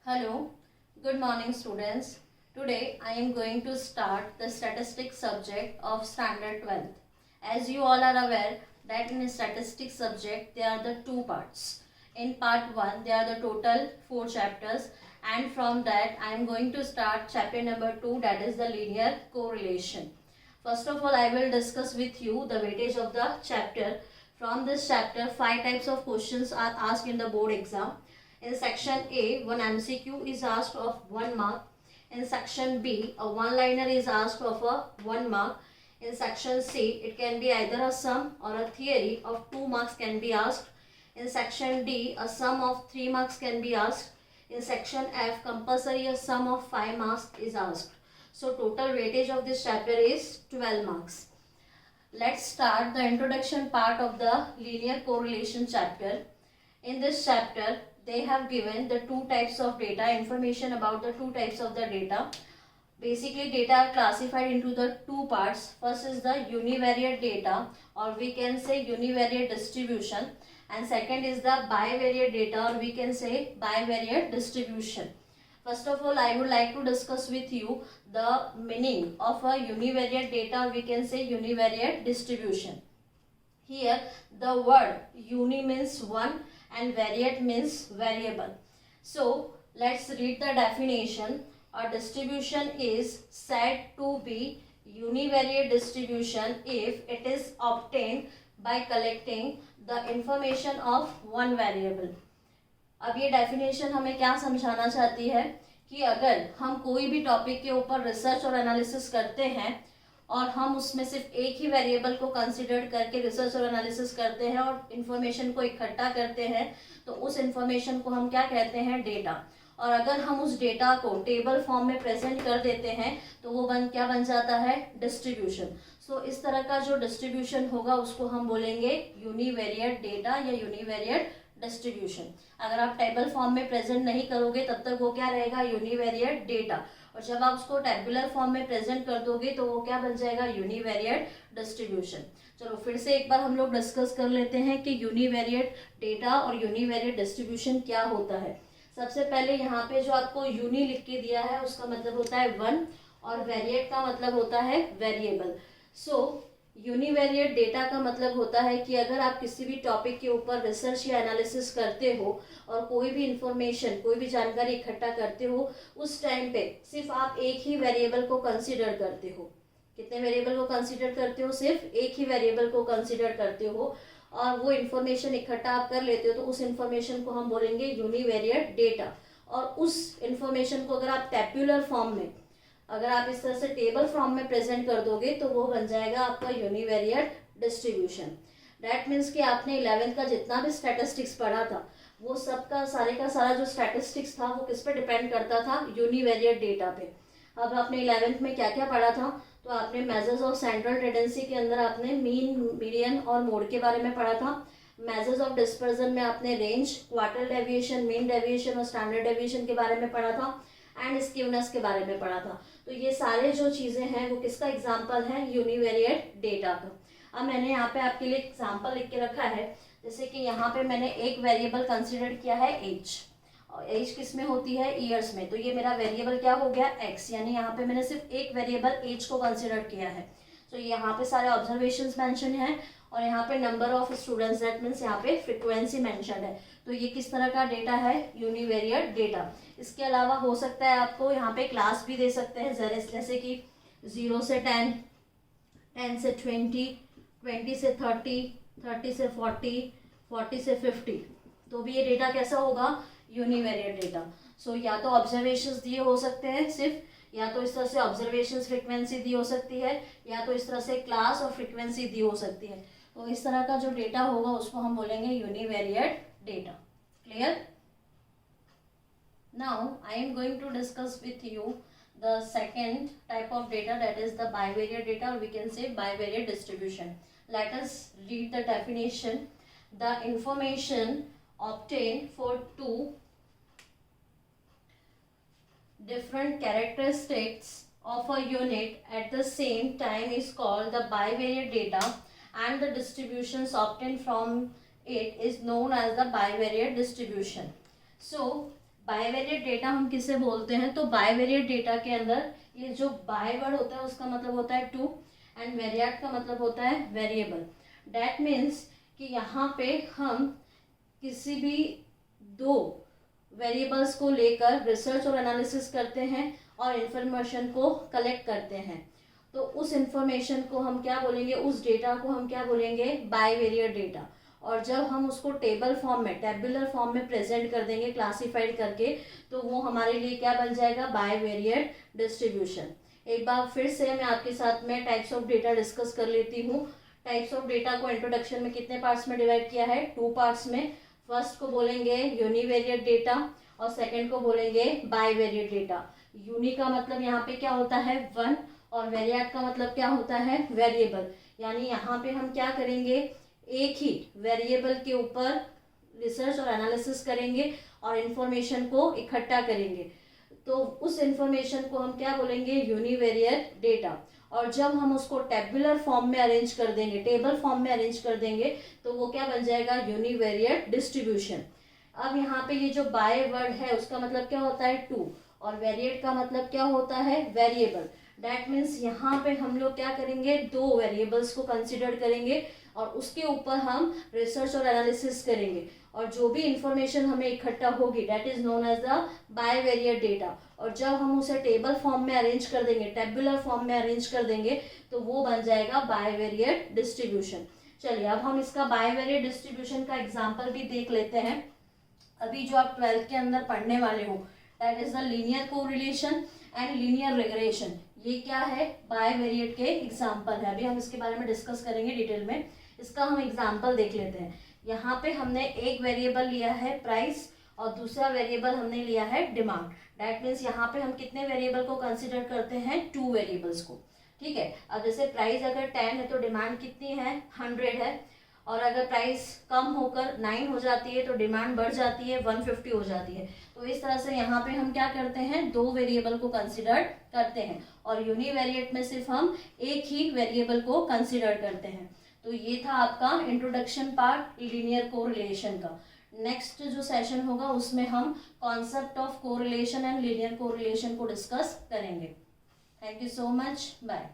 Hello, good morning students. Today I am going to start the statistics subject of standard 12th. As you all are aware that in a statistics subject there are the two parts. In part 1 there are the total 4 chapters, and from that I am going to start chapter number 2, that is the linear correlation. First of all, I will discuss with you the weightage of the chapter. From this chapter 5 types of questions are asked in the board exam. In section A, one MCQ is asked of 1 mark. In section B, a one-liner is asked of a 1 mark. In section C, it can be either a sum or a theory of 2 marks can be asked. In section D, a sum of 3 marks can be asked. In section F, compulsory a sum of 5 marks is asked. So total weightage of this chapter is 12 marks. Let's start the introduction part of the linear correlation chapter. In this chapter, they have given the two types of data, information about the two types of the data. Basically, data are classified into the two parts. First is the univariate data, or we can say univariate distribution, and second is the bivariate data, or we can say bivariate distribution. First of all, I would like to discuss with you the meaning of a univariate data, or we can say univariate distribution. Here, the word uni means one and variate means variable. So, let's read the definition. A distribution is said to be univariate distribution if it is obtained by collecting the information of one variable. अब ये definition हमें क्या समझाना चाहती है कि अगर हम कोई भी टॉपिक के ऊपर रिसर्च और एनालिसिस करते हैं और हम उसमें सिर्फ एक ही वेरिएबल को कंसिडर करके रिसर्च और एनालिसिस करते हैं और इन्फॉर्मेशन को इकट्ठा करते हैं, तो उस इन्फॉर्मेशन को हम क्या कहते हैं? डेटा. और अगर हम उस डेटा को टेबल फॉर्म में प्रेजेंट कर देते हैं तो वो क्या बन जाता है? डिस्ट्रीब्यूशन. सो इस तरह का जो डिस्ट्रीब्यूशन होगा उसको हम बोलेंगे यूनिवेरिएट डेटा या यूनिवेरिएट डिस्ट्रीब्यूशन. अगर आप टेबल फॉर्म में प्रेजेंट नहीं करोगे तब तक वो क्या रहेगा? Univariate data. और जब आप उसको टेबुलर फॉर्म में प्रेजेंट कर दोगे तो वो क्या बन जाएगा? Univariate distribution. चलो फिर से एक बार हम लोग डिस्कस कर लेते हैं कि यूनिवेरिएट डेटा और यूनिवेरिएट डिस्ट्रीब्यूशन क्या होता है. सबसे पहले यहाँ पे जो आपको यूनि लिख के दिया है उसका मतलब होता है वन, और वेरिएट का मतलब होता है वेरिएबल. सो यूनिवेरिएट डेटा का मतलब होता है कि अगर आप किसी भी टॉपिक के ऊपर रिसर्च या एनालिसिस करते हो और कोई भी इंफॉर्मेशन, कोई भी जानकारी इकट्ठा करते हो, उस टाइम पे सिर्फ आप एक ही वेरिएबल को कंसीडर करते हो. कितने वेरिएबल को कंसीडर करते हो? सिर्फ एक ही वेरिएबल को कंसीडर करते हो और वो इन्फॉर्मेशन इकट्ठा आप कर लेते हो, तो उस इन्फॉर्मेशन को हम बोलेंगे यूनिवेरिएट डेटा. और उस इन्फॉर्मेशन को अगर आप टेबुलर फॉर्म में, अगर आप इस तरह से टेबल फॉर्म में प्रेजेंट कर दोगे तो वो बन जाएगा आपका यूनिवेरिएट डिस्ट्रीब्यूशन. दैट मीन्स कि आपने 11th का जितना भी स्टैटिस्टिक्स पढ़ा था वो सब का सारा जो स्टैटिस्टिक्स था वो किस पे डिपेंड करता था? यूनिवेरिएट डेटा पे. अब आपने 11th में क्या क्या पढ़ा था? तो आपने मेजर्स ऑफ सेंट्रल टेंडेंसी के अंदर आपने मीन, मीडियन और मोड के बारे में पढ़ा था. मेजर्स ऑफ डिस्पर्जन में आपने range, quarter deviation, mean deviation और स्टैंडर्ड डेविएशन के बारे में पढ़ा था, एंड स्क्यूनेस के बारे में पढ़ा था. तो ये सारे जो चीज़ें हैं वो किसका एग्जाम्पल है? यूनिवेरिएट डेटा का. अब मैंने यहाँ पे आपके लिए एग्जाम्पल लिख के रखा है. जैसे कि यहाँ पे मैंने एक वेरिएबल कंसिडर किया है एज, और एज किस में होती है? ईयर्स में. तो ये मेरा वेरिएबल क्या हो गया? एक्स. यानी यहाँ पे मैंने सिर्फ एक वेरिएबल एज को कंसिडर किया है. तो यहाँ पे सारे ऑब्जर्वेशंस मेंशन है और यहाँ पे number of students, that means यहाँ पे फ्रीक्वेंसी मेंशन है. तो ये किस तरह का डेटा है? Univariate data. इसके अलावा हो सकता है आपको यहाँ पे क्लास भी दे सकते हैं, जैसे कि 0 से 10, 10 से 20, 20 से 30, 30 से 40, 40 से 50. तो भी ये डेटा कैसा होगा? Univariate data. सो या तो ऑब्जर्वेशंस दिए हो सकते हैं सिर्फ, या तो इस तरह से ऑब्जर्वेशंस फ्रीक्वेंसी दी हो सकती है, या तो इस तरह से क्लास और फ्रीक्वेंसी दी हो सकती है. तो इस तरह का जो डेटा होगा उसको हम बोलेंगे univariate data. Clear? Now I am going to discuss with you the second type of data, that is the bivariate data, or we can say bivariate distribution. Let us read the definition. The information obtained for two different characteristics of a unit at the same time is called the bivariate data, and the distributions obtained from it is known as the bivariate distribution. So bivariate data हम किसे बोलते हैं, तो bivariate data के अंदर ये जो by word होता है उसका मतलब होता है टू, एंड वेरिएट का मतलब होता है वेरिएबल। डैट मीन्स कि यहाँ पे हम किसी भी दो वेरिएबल्स को लेकर रिसर्च और एनालिसिस करते हैं और इंफॉर्मेशन को कलेक्ट करते हैं, तो उस इंफॉर्मेशन को हम क्या बोलेंगे, उस डेटा को हम क्या बोलेंगे, बायवेरिएट डेटा। और जब हम उसको टेबल फॉर्म में, टेबुलर फॉर्म में प्रेजेंट कर देंगे क्लासिफाइड करके, तो वो हमारे लिए क्या बन जाएगा, बायवेरिएट डिस्ट्रीब्यूशन। एक बार फिर से मैं आपके साथ में टाइप्स ऑफ डेटा डिस्कस कर लेती हूँ। टाइप्स ऑफ डेटा को इंट्रोडक्शन में कितने पार्ट्स में डिवाइड किया है, 2 पार्ट्स में। फर्स्ट को बोलेंगे यूनिवेरिएट डेटा और सेकेंड को बोलेंगे बायवेरिएट डेटा। यूनि का मतलब यहाँ पे क्या होता है, 1, और वेरिएट का मतलब क्या होता है, वेरिएबल। यानी यहाँ पे हम क्या करेंगे, एक ही वेरिएबल के ऊपर रिसर्च और एनालिसिस करेंगे और इंफॉर्मेशन को इकट्ठा करेंगे, तो उस इंफॉर्मेशन को हम क्या बोलेंगे, यूनिवेरिएट डेटा। और जब हम उसको टेबुलर फॉर्म में अरेंज कर देंगे, टेबल फॉर्म में अरेंज कर देंगे, तो वो क्या बन जाएगा, यूनिवेरिएट डिस्ट्रीब्यूशन। अब यहाँ पे ये जो बाय वर्ड है उसका मतलब क्या होता है, टू, और वेरिएट का मतलब क्या होता है, वेरिएबल। डैट मीन्स यहाँ पे हम लोग क्या करेंगे, दो वेरिएबल्स को कंसिडर करेंगे और उसके ऊपर हम रिसर्च और एनालिसिस करेंगे, और जो भी इंफॉर्मेशन हमें इकट्ठा होगी that is known as the bivariate data. और जब हम उसे टेबल फॉर्म में अरेंज कर देंगे, टेबुलर फॉर्म में अरेंज कर देंगे, तो वो बन जाएगा बायवेरिएट डिस्ट्रीब्यूशन। चलिए अब हम इसका बायवेरिएट डिस्ट्रीब्यूशन का एग्जाम्पल भी देख लेते हैं। अभी जो आप 12th के अंदर पढ़ने वाले हो that is the linear correlation and linear regression. ये क्या है, बायवेरिएट के एग्जाम्पल है। अभी हम इसके बारे में डिस्कस करेंगे डिटेल में। इसका हम एग्जाम्पल देख लेते हैं। यहाँ पे हमने एक वेरिएबल लिया है प्राइस और दूसरा वेरिएबल हमने लिया है डिमांड। दैट मीन्स यहाँ पे हम कितने वेरिएबल को कंसिडर करते हैं, 2 वेरिएबल्स को। ठीक है, अब जैसे प्राइस अगर 10 है तो डिमांड कितनी है, 100 है। और अगर प्राइस कम होकर 9 हो जाती है तो डिमांड बढ़ जाती है, 150 हो जाती है। तो इस तरह से यहाँ पे हम क्या करते हैं, 2 वेरिएबल को कंसिडर करते हैं, और यूनिवेरिएट में सिर्फ हम एक ही वेरिएबल को कंसिडर करते हैं। तो ये था आपका इंट्रोडक्शन पार्ट लीनियर कोरिलेशन का। नेक्स्ट जो सेशन होगा उसमें हम concept of correlation and linear correlation को डिस्कस करेंगे। Thank you so much, bye.